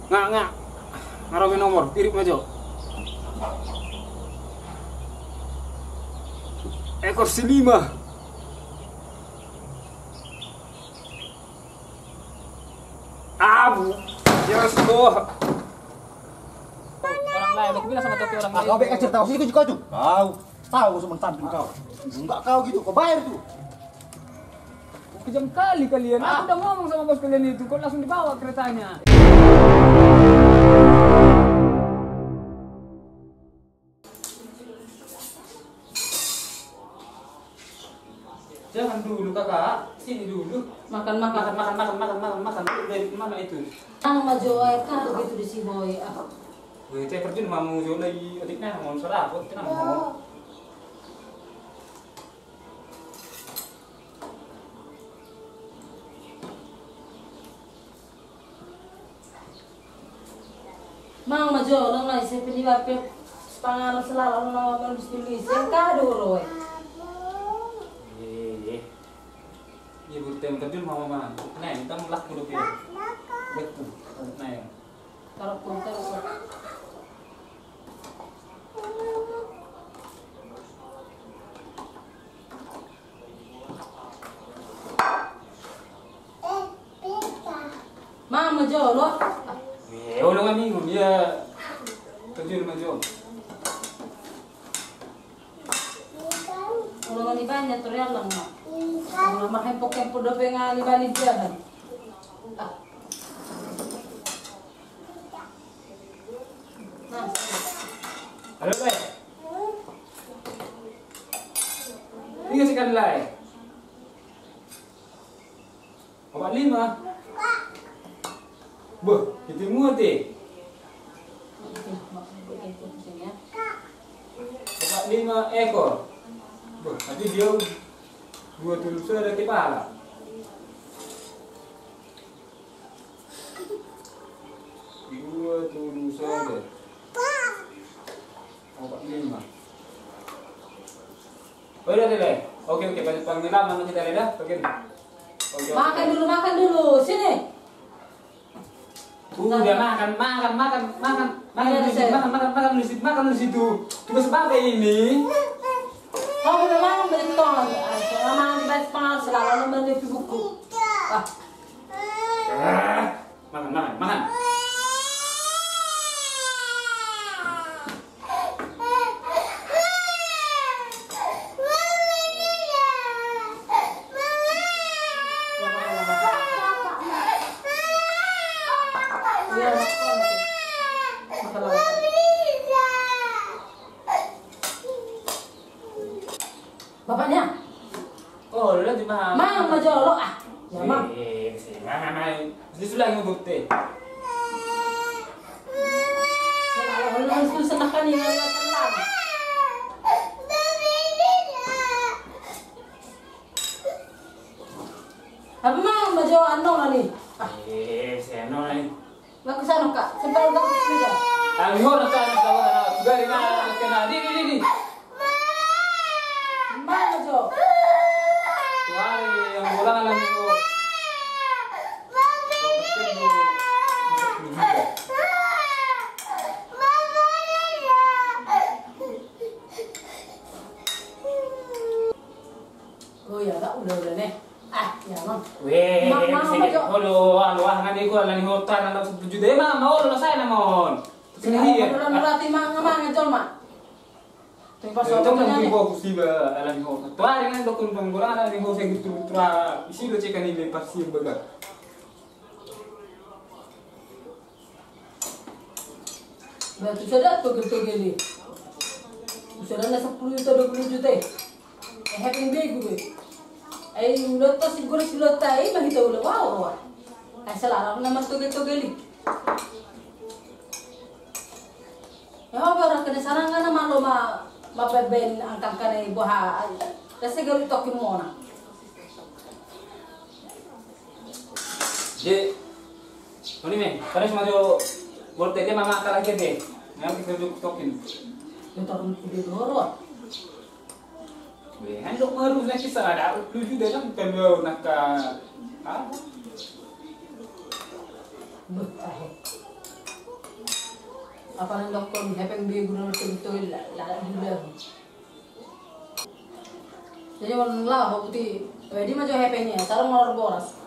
Nggak. Ngarawin nomor, irip maju. Ekor silima. Abu. Ya Allah. Orang lain, aku bilang sama topi orang lain. Kau bekal cerita sini juga tuh. Tahu semua tampil kau. Enggak kau gitu, kau bayar tuh. Kejam kali kalian. Aku udah ngomong sama bos kalian itu, kok langsung dibawa keretanya. Jangan dulu kakak, sini dulu. Makan. Dari mana itu? Ang majoy ka gitu di si boy. Wih, saya kerja mamu jual lagi adiknya mau salah, kok kenapa mau? Mang majo lang na isip ni bape pangalan selalu no nulis tulis yang ka dulu. Iya, butem kerja mau mana? Nah, kita mulak dulu ya. Betul, nah ya. Kalau pun terus. Mang majo lo. Ulang minggu dia kerja maju. Kalau ni banyak tuh ya lang. Kalau makan pokok podo pengen balik dia. Halo, Bay. Ini sekali lagi. Obat 5. Boh, itu muat deh. Obat 5 ekor. Boh, nanti dia 2 tulus ada kepala. Dua tulus ada. Obat 5. Oh, udah deh. Oke, pengalaman kita lihat bagian. Oke. Makan dulu. Sini. Udah makan di situ. Tugas apa ini? Oh, memang betul. Selama di bawah pangal selalu membeli buku. Makan. Bapaknya? Oh, lu di mana? Mang majolo ah. Ya, Mang. Di sudah yang bukti. Selalu harus senangkan yang senang. Apa Mang majolo ano nih? Seno nih. Bagus sana Kak. Sampai udah sudah. Ang hor ta na sa dari na kena di. Mang majolo. Tuari yang bola alam itu. Oh ya, tak udah nih. Ya Mang. Weh, Mang holo, aluahan ko lang hotan na 10 juta mah mau lo saya namon. Sini dia. Berarti Mang ngejol Mak. Itu kan fokus di alam ho. Tuari kan dokun pengurang na ho saya gitu tra. Isi lo cekan ini pasti baga. Berarti sudah togel-togel ini. Sudah na 10 juta 20 juta. Happy day gue. Ay loto siguro si Lota ay mahita ulo wow. Ay selalu naman togel-togel. Ya orang kena sarangan naman lo mapeben angkang kanay buha. Kasi gawin tokin mo na. Je. Oni me, pares majo bolte dia mama kala kete. Ngam kita juk tokin. Yung tarong kudu doro. Weh, handok maru na kisah ada 7 dah kan kalau nak Apa nang dokon hepeng bi guna betul la dulu. Jadi orang lah bukti. Di maju hepengnya, sekarang nomor boras.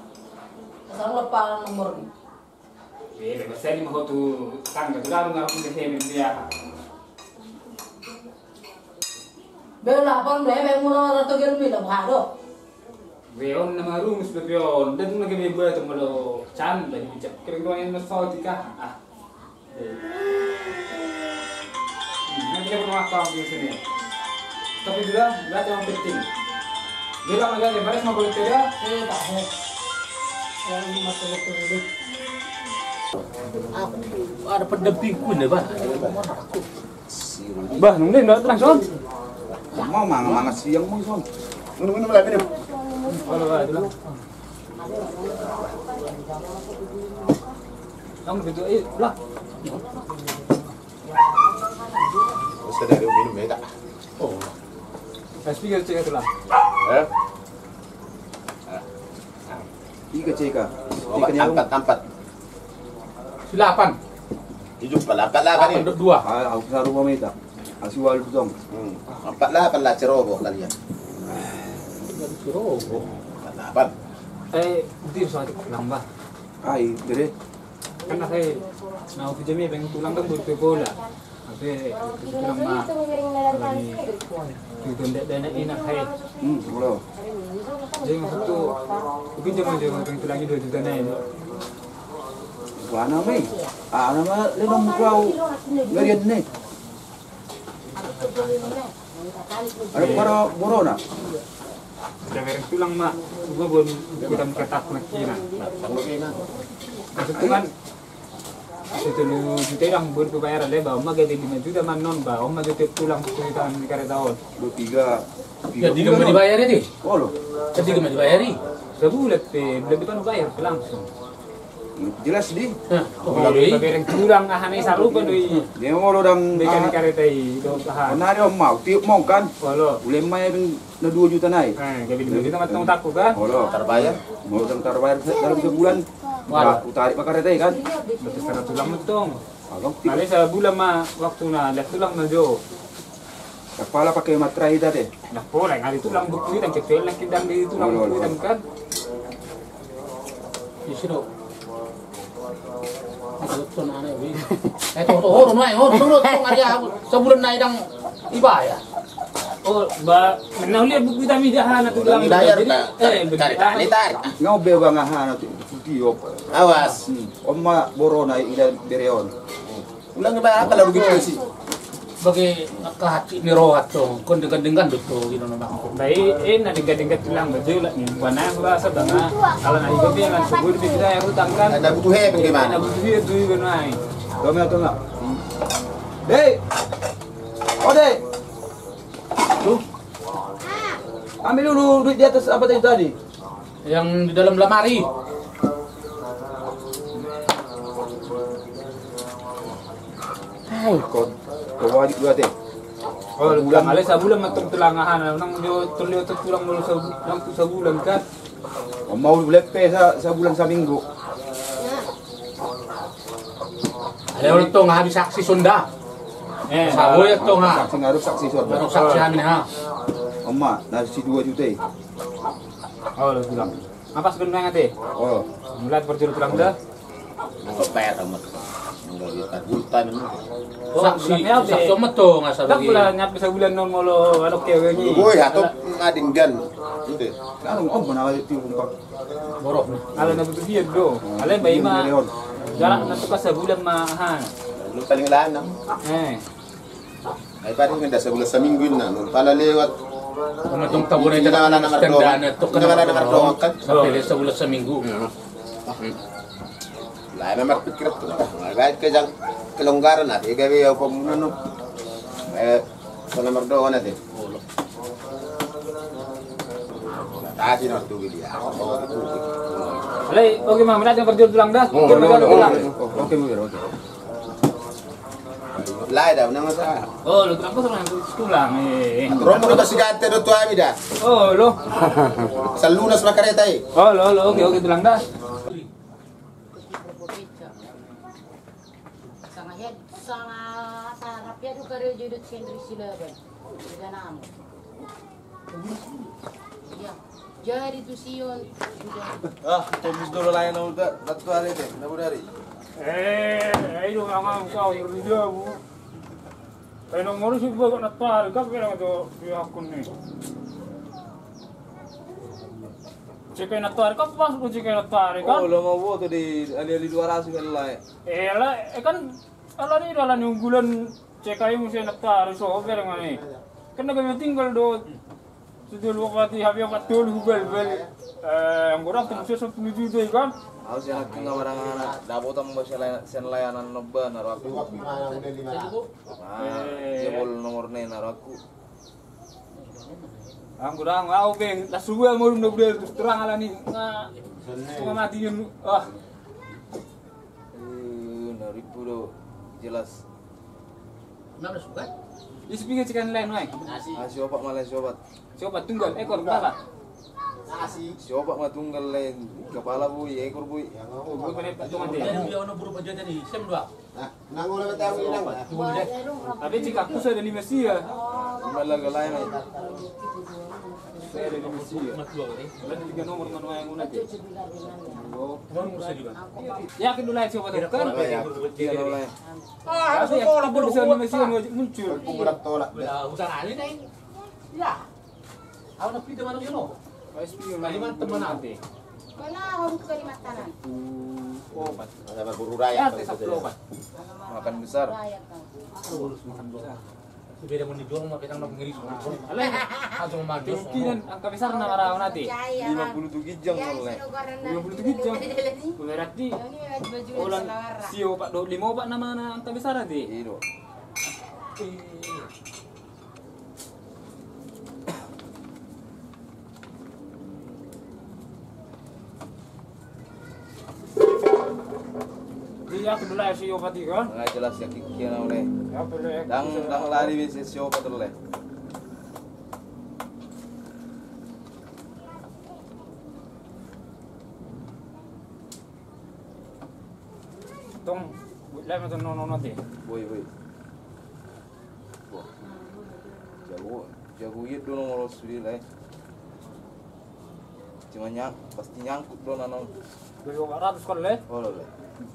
Sekarang lepas nomor ni. Saya ni mahu tu tangga tu lalu ngaku dia dia. Bela apa nih hepeng mula atau gel mila bahado. Weon nama rumus bepion, dan tu lagi buat tu malu can lagi bijak. Kira-kira yang masuk tika. Nanti dia pernah apa di sini. Tapi juga nggak yang penting. Bilang agak lebar sama boleh tidak? Tak ada. Yang masuk betul itu. Aku ada pendampingku nih, Bang. Bah, nungguin dah langsung. Mau manga siang mau son. Minum lagi nih. Kalau ada lah. Kamu betul lah. Usah dari minum ya, Kak. Oh. Speaker cek itu lah. Tiga ceka. Empat. Silapan. Tujuh pelapat lah kan ini. Dua. Aku saru mau minta. Asiwal dong. Empat lah ceroboh kalian. Ceroboh. Empat. Dir soal lambah. Ai, dere. Karena saya mau kerja ni pengen tulang kan buat bola. Tapi tulang mah. Itu tidak enak saya. Boleh. Jadi maksud tu, mungkin jangan pengen tulangnya 2 juta naik. Wah nama nama lemang kau ngarian nih. Ada para borona. Sudah merek tulang mak, gua belum kita ketak nakina. Maksud tu kan, itu lu juta yang berbayar leba, omma gede 5 juta man non ba, omma juta tulang kita di kereta tahun. 23. Jadi kamu dibayar ini? Oh loh. Jadi kamu dibayari? Sebulan bulan depan bayar langsung. Jelas di. Oh, doi. Bereng tulang ahane sarupa doi. Dia mau lo dang. Bekan di kereta i do tahan. Pernah dia mau tiup mau kan? Kalau Boleh main na 2 juta naik. gabi kita matang takut kan? Oh loh. Terbayar. Mau terbayar dalam sebulan. Wah, utarik pakai rete kan? Betul karena tulang metong. Agak Kali sebulan mah waktu na lihat tulang na jo. kepala pakai matrai tadi. Nah, pola ngali tulang buku kita kecil nak kita di tulang buku kita kan. Isiro. Betul aneh wi. Tunggu ngari sebulan naik dang iba ya. Oh, nah lihat buku kita mijahan atau tulang Bayar jadi tarik. Ngau beba ngahan tu tiup. Awas. Omma borona ila bereon. Ulang bayar apa lah begitu sih? Bagi kahati ni rohat tu, kon dengan betul gitu nama. Baik, nanti gading-gading tulang baju lah ni. Warna bahasa bangga. Kalau nak ikut dia kan sebut kita yang hutang kan. Ada butuh bagaimana? Ada butuh dia tu juga naik. Kami atau enggak? Dek. Oh, Dek. Tuh. Ambil dulu duit di atas apa tadi? Yang di dalam lemari. Hai, kau wajib dua teh. Oh, bulan kali sebulan matang tulangahan. Nang dia terlihat tulang mulu sebulan kan. Mau boleh pe sebulan seminggu. Ada orang tu habis saksi Sunda. Sabo ya tu ha. Saksi ngaruh saksi suara. Baru saksi hamil ha. Emak nasi 2 juta. Oh, lu tulang. Apa sebenarnya teh? Oh, Mulai perjuru tulang dah. Bayar sama. Enggak hutan. Saksi cuma tu ngasa Tak bagi. pula nyampe sebulan non molo alok kewe ni. Gue atau ngadinggan. Itu. kan mana tiup umpak. Borok ni. Kalau nak betul dia do. Kalau bayi mah jarak nak tukar sebulan mahan. Lu paling lanang. Ay parang ganda sa bulan sa minggu na. Pala lewat. Kung itong tabon ay Hindi na talagang naman standaan at Hindi na naman kan. sa pilis sa ulat sa minggu. Lain na magpikirap to. Kahit kayang kelonggaran natin. Igawi ako muna no. Sa namang doon natin. Tadi na tubig dia. Alay, okay mah, mula perjuru tulang dah. Oke, oke. Lain daw na sa. Oh, lu kenapa sama tulang Romo na basigante do to amida. Oh, lo. Sa lunas makareta eh. Oh, lo, okay tulang dah. head sama sarapnya tuh kare judut sendiri sila ben. Sudah nama. Iya. Jadi tuh Sion. Tunggu dulu lain udah satu hari deh, enggak dari. Ayo ang kau yang dia bu. Ay nomor sih gua kena tarik kan kira itu pihak kuning. Cekai natar kan pas gua cekai natar kan. Oh, lo mau buat di ali 200 kan lah. Lah kan ala ni dalam yung bulan cekai mesti natar so over ngani. Kan kami tinggal do sudah waktu habis betul hubel ang kurang tuh 10 juta kan. Harus yang tinggal barang anak, dapat tambah sen layanan neba naruh aku. Dia boleh nomor nih naruh aku. Ang kurang mau beng, lah subuh mau udah terus terang ala nih, nggak mati yun. Naruh puro jelas. Mana suka? Isi pinggir cikan lain wai. Nasi opak malah siobat. Coba tunggal ekor berapa? Siobat mah tunggal lain kepala bui ekor bui. Oh, gue pengen patungan dia. Dia ono buru baju tadi, sem dua. Nangulah tahu inang. Tapi jika aku sudah di Mesia, Malah galai mai. saya ada di Mesia. Mat dua ni. Berarti 3 nomor mana yang mana dia? Oh, Nomor musa di mana? yakin dulu aja coba kan? Dia nolai. Aku ya kalau boleh bisa di Mesia muncul. Kumurap tolak. Utara ni nih. Ya. Aku nak pindah mana yo. SPU Kalimantan mana? nanti. Mana orang ke Kalimantan? Obat. Sama guru Ya, raya. tes satu obat. Makan besar. Raya kan. Makan besar. Beda mau dijual mah kita nak ngiri semua. Alah, Langsung mandi. kemungkinan angka besar nama rawa nanti. 50 gijang nolai. 57 jam. Berarti ulang sio Pak 5 Pak nama angka besar nanti. Iya. Iya, aku dulu sio Pak kan. Nggak jelas ya kikian oleh. Ya boleh. Dang lari bisa siobat oleh. Tong, buat macam nono nanti. Boy. Wah. Jago itu nomor suri lah. Cuma pasti nyangkut do nanong. 200 kali le. Oh le.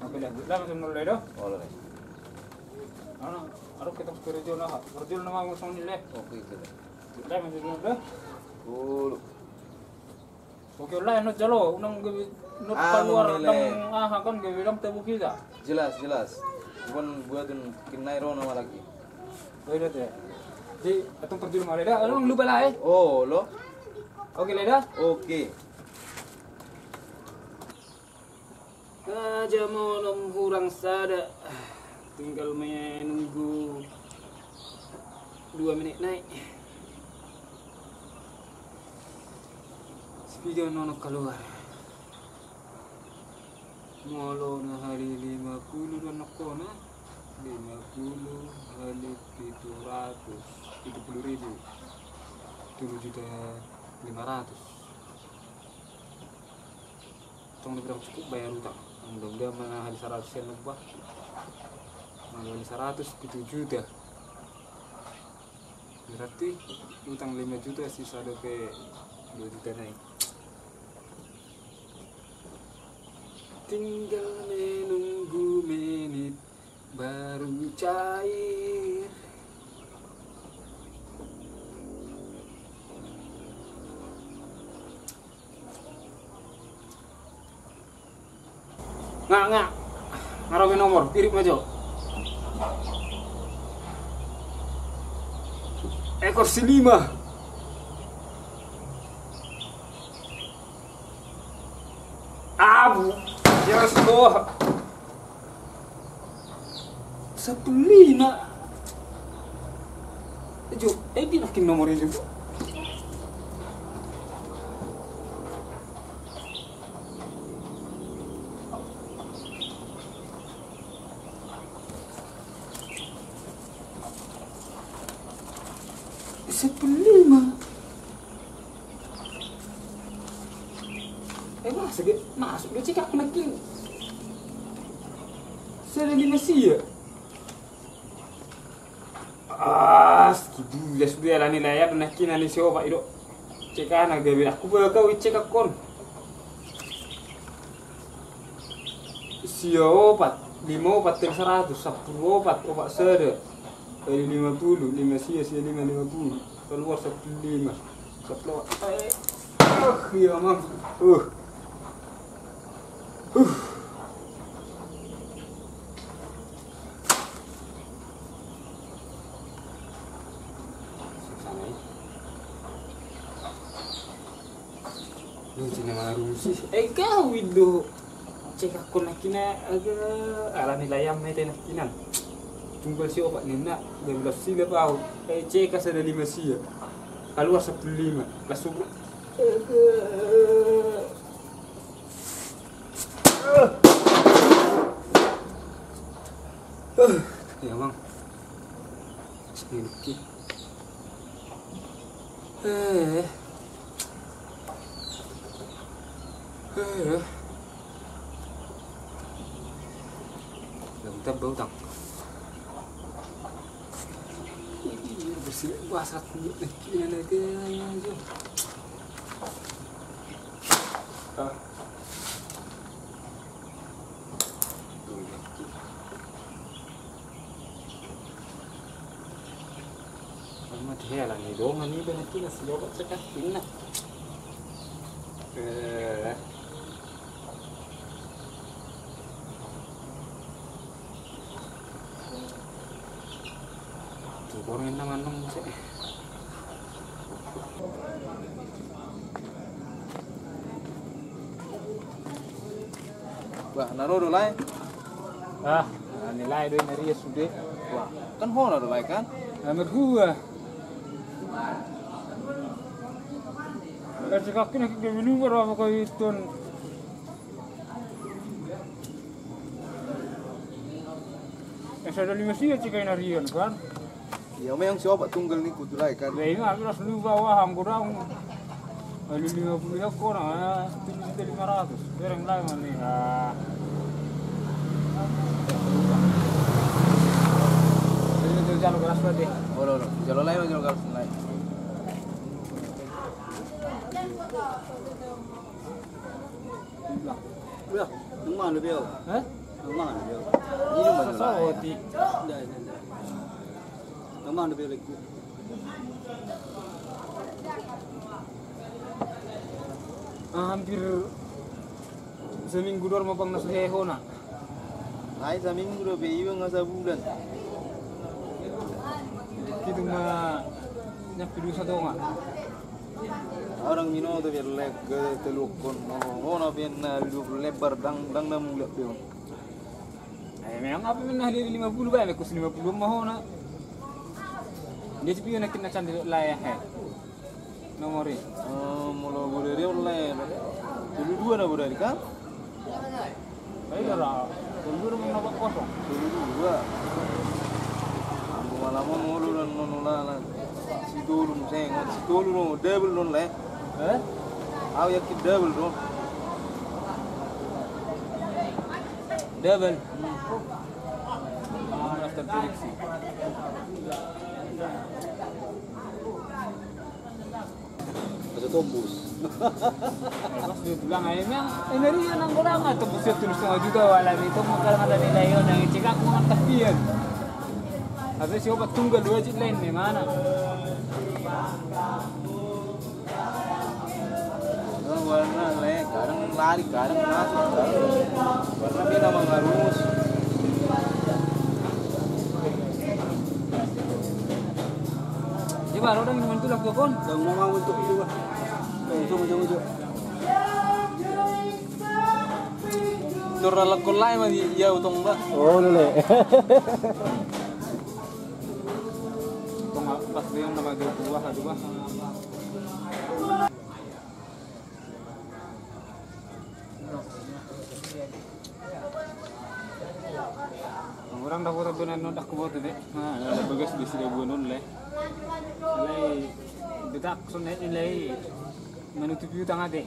Oke lah, buat macam nono le do. Oh le. Ano, aru kita kerja lah. Kerja nama ngosong ni le. Oke itu. Buat macam nono le. Cool. Oke lah, no jalo, unang gabi, no keluar nang kan gabi lang tabu kita. Jelas. Bukan buatin kinai ro nama lagi. Oh ini tuh. Di atong kerja rumah leda, ano lupa lah eh. Oh lo. Oke leda. Oke. Aja mau hurang sada. Tinggal menunggu 2 menit naik. Video nono keluar. Molo na hari 50 dan nakona 50 kali 730.000 7.500.000. Tong berapa cukup bayar utang. Mudah-mudahan mana hari 100 yang lebah. Mana hari 100 7 juta. Berarti utang 5 juta sisa DP 2 juta naik. Tinggal menunggu menit baru cair. Nggak ngarawin nomor, irip majo. Ekor silima. Abu. Yes, oh. Sapulina. Jo, pinakin nomornya juga. Sapulima. Masuk dia cakap makin saya di Mesia Skibulas dia lah nilai ya benar kina ni siapa itu. Cekan agak bila aku bakal cek akon. Siopat 5 tel 100 10 opat seda. Dari 50 5 sia 50 keluar 15 keluar. Iya mam. Lu cina marusi. Kau itu cek aku nakina agak ala nilai yang mete nakinan. Tunggal si obat nina 12 sila pau. Cek ada 5 sia. Keluar 15 langsung. Ya bang. Sedikit. Kita bau tang. Bersih basah kulit ni lagi aja. Mati lah ni dong ni benar tu nasi obat sekat pina. Tu orang yang nama nong sih. Wah, naro dolai. Nilai doi nari sudah. Wah, kan ho naro dolai kan? Nomor 2. Kasi kaki nak kebelu berapa kali ton. Ada 5 sia cikai narian kan. Ya, memang siapa tunggal ni kudulai kan? Lain aku ras lu bawa hang kurang. Lalu 50 ekor nah 7.500. Dereng lain mani. Ini jalur keras deh. Oh, jalur lain jalur keras lain. Udah, mana dia? Hah? Mana dia? Ini mana? Sawati. Mana dia lagi? Hampir seminggu dua mau bang nasi heho na. Naik seminggu dah beyu ngasa bulan. Kita mah nyapi 2 dong. Orang minum tu biar leg telukon. Oh, nabi na lebar dang na mulak dia. Memang apa minah dari 50 bayar kus 50 mah na. Dia cepi nak kena candi layak he. Nomori. Mula boleh dia oleh. Dulu 2 dah boleh kan? Baik dah. Dulu mau nak kosong. Dulu 2. Malam mulu dan nonula si dulu sengok si dulu double non le. Aku yakin double dong. Double. Mana terprediksi. Ada tombus. Pas dia bilang memang ini dia nang orang atau buset terus 1 juta wala itu makalang ada nilai yang cekak aku mantap dia. Ada siapa tunggal 2 jit lain di mana? Warna le, kadang lari, kadang masuk, warna beda mengarus. Coba orang yang mantul aku kon. Yang mau untuk itu bah. Jom. Doralak kolai mah dia utong mbak. Oh, lele. Tong pas dia nama dia buah ada buah. Orang dah foto benar nak aku foto deh. Ada bagus di sini buanon le. Nilai detak sunat nilai menutupi utang ade.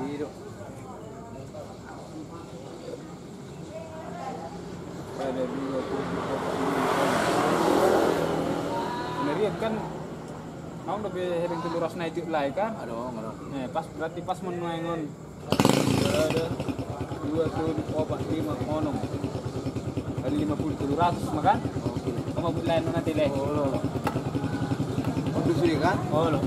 Itu. Ada 2 iya kan mau lebih hering teluras naik itu lah kan. Aduh. Pas berarti pas menuangon ada 2 tuh 4 5 konong. Ada 50 teluras makan. Kamu bulan nanti leh. Oh. Untuk sini kan? Oh lo.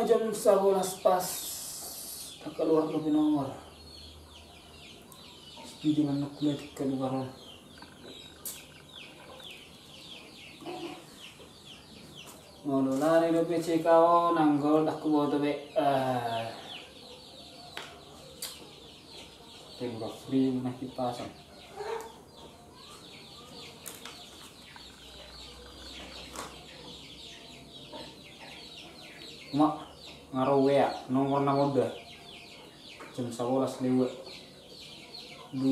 Jam 11 pas keluar lebih nomor. Setuju dengan kuliah keluar. Ngono lari do PC kau nanggol dak kubo to be. Tembak free nak kipasan. Mak ngaruh ya nomor udah jam 11 lewat 2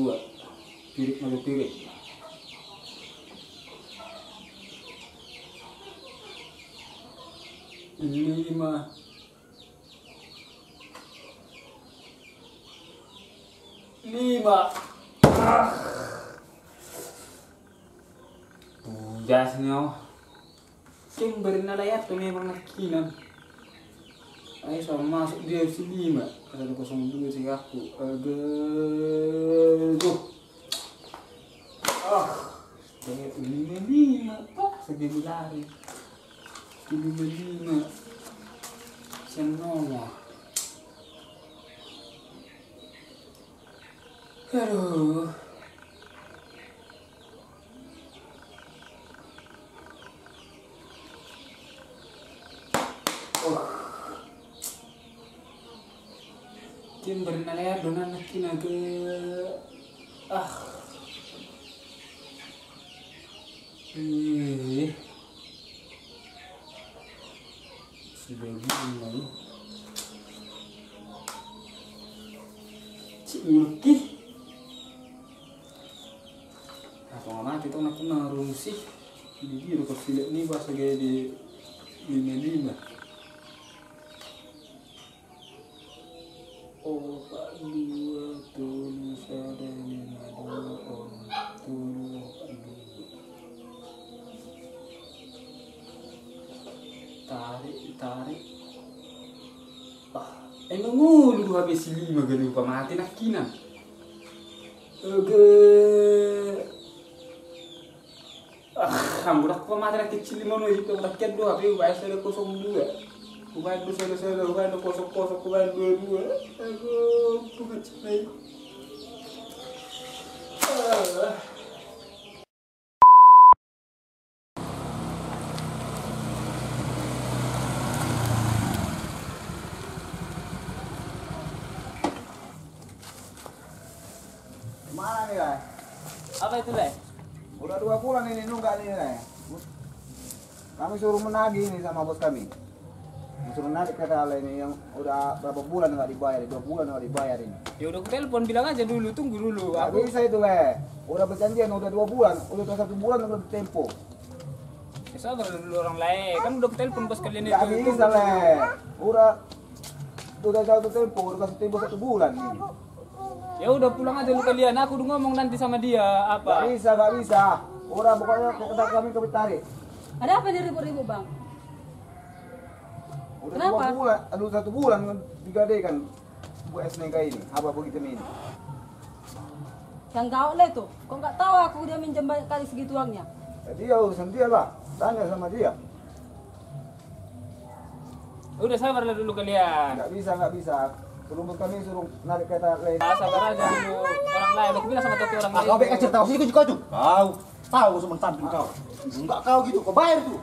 pirik mau pirik 5 jasnya kim berina layat tuh memang nakinan. Ayo sama masuk dia si 5 102 sih aku tuh kayak 55 segini lari 55 senong aduh Kim bernalaya donan nakina ke sudah gini Cik Mulki apa nggak mati tuh nak narung sih di biru kecil ini pas lagi di 55 4 2 tulus ada 5 2 tulus tarik emang ngulu habis 5 gede lupa mati nakinan hamburak pemati nak kecil 5 itu rakyat 2 HP bahasa 02 bukan dosa-dosa, bukan kosong-kosong, bukan 22. Aku bukan cemai. Mana nih, Leh? Apa itu, Leh? Udah 2 bulan ini nunggak nih, Leh. Kami suruh menagih nih sama bos kami. Suruh narik kata Ale ini yang udah berapa bulan nggak dibayar, 2 bulan nggak dibayar ini. Ya udah telepon bilang aja dulu, tunggu dulu. Nggak bisa itu Le, udah berjanjian udah 2 bulan, udah 1 bulan udah tempo. Ya sabar dulu orang lain, kan udah telepon bos kalian itu. Nggak bisa Le, udah jauh tempo, udah kasih tempo 1 bulan ini. Ya udah pulang aja lu kalian, aku udah ngomong nanti sama dia apa. Nggak bisa. Udah pokoknya kata kami tarik. Ada apa nih ribut-ribut bang? Udah Kenapa? 2 bulan, aduh 1 bulan digadekan buat SNK ini, apa begitu ini? Yang kau le tuh, kok nggak tahu aku dia minjem banyak kali segitu uangnya? Dia urusan dia lah, tanya sama dia. Udah sabar lah dulu kalian. Nggak bisa. Belum kami suruh narik kereta lain. Sabar aja dulu orang lain. Aku bilang sama toki orang lain. Kau baik aja tahu sih kau tuh. Tahu semua samping kau. Enggak kau gitu, kau bayar tuh.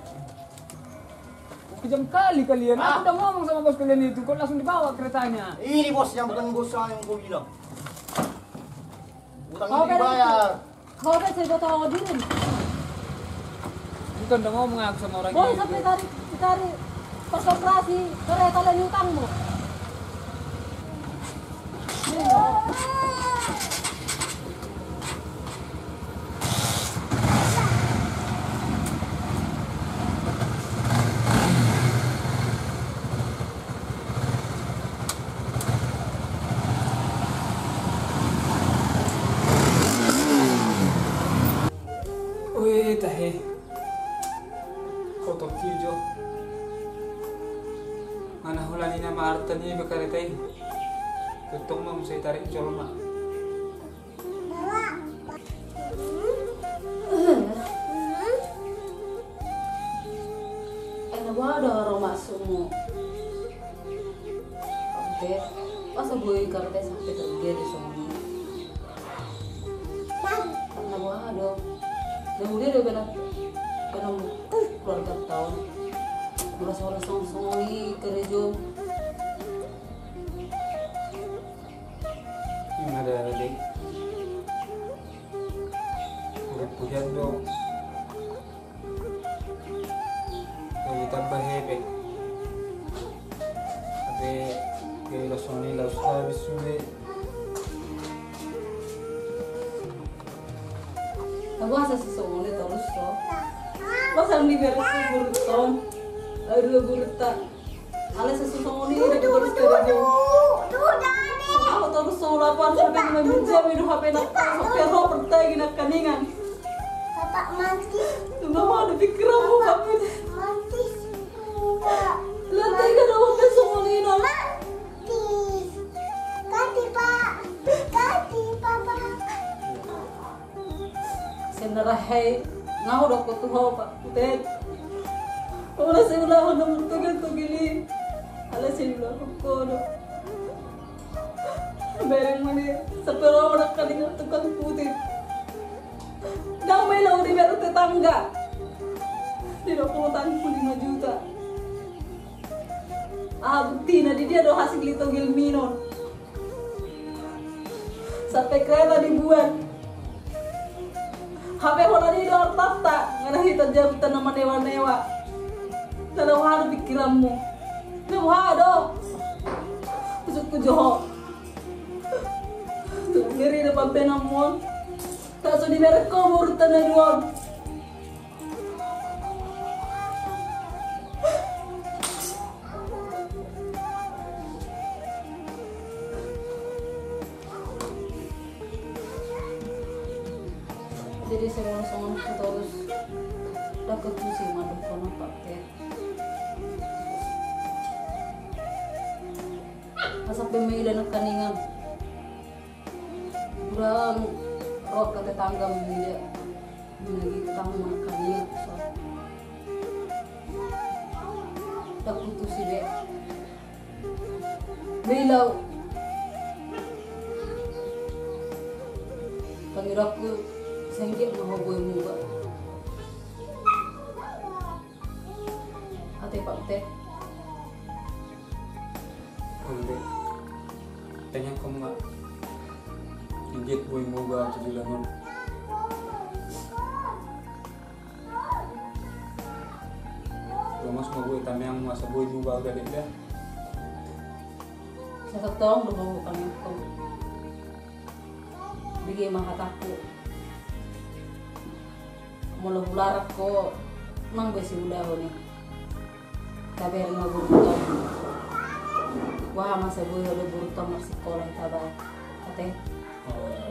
Kejam kali kalian. Aku udah ngomong sama bos kalian itu, kok langsung dibawa keretanya. Ini bos yang bukan bos yang kau bilang. Utang Kau ini dibayar. Kau kan cerita tahu diri. Bukan udah ngomong aku sama orang Boy itu. sampai tarik pas operasi kereta lain utangmu. tadi bekar teh. Tutong mah saya tarik colong mah. Enak banget orang masukmu. Oke, masa gue karena sampai terjadi semua ini. Karena banget. Kemudian udah benar keluarga tahun. Merasa orang song-songi kerja. Yang ada deh. Udah punya dong. Kalau tambah hebat. Tapi kayak langsung nih langsung habis sudah. Aku asa sesuatu ini terus loh. Masa ini beres burutan. Aduh burutan. Ala sesuatu ini udah terus kerja. Aku terus solapan sampai 5 jam itu HP nak sampai roh pertai gina kaningan. Bapak mati. Tunggu mau ada pikiran mau kamu. Mati. Lihat tega dah HP semua ini nol. Mati. Ganti Pak. Ganti Papa. Senarahai ngau dok ko tuh Pak. Tet. Ora sebelah hono tugil-tugili. Ala sebelah ko do. Bereng mana sepero orang kali tukang putih. Damai lah udah baru tetangga. Di utang 5 juta. Bukti nanti dia do hasil litogil minon. Sampai kereta dibuat. HP hola di luar tata, ngana hita jam nama newa-newa. Tanaw hado pikiranmu. Namu hado. Kusuk ku joho. Ngeri na pampenamon. Kaso di merek ko murutan na duwag. Jadi semua kita harus dapat sih mandu kono pakai. Asap pemilih dan kaningan. Kurang roh ke tetangga dia lagi ketemu makannya so tak putus sih deh belau pangiraku sengit mau boy muka ate pak teh Kulit. Tanya kamu nggak? Injek boy moga jadi lamun. Mas mau gue tanya yang masa boy moga udah deh. Saya tolong dong bukan aku. Bigi mah kataku. Mula bularak ko mang besi udah nih. Tapi yang mau burutan. Wah masa boy udah burutan masih sekolah tabah. Kate. Oh.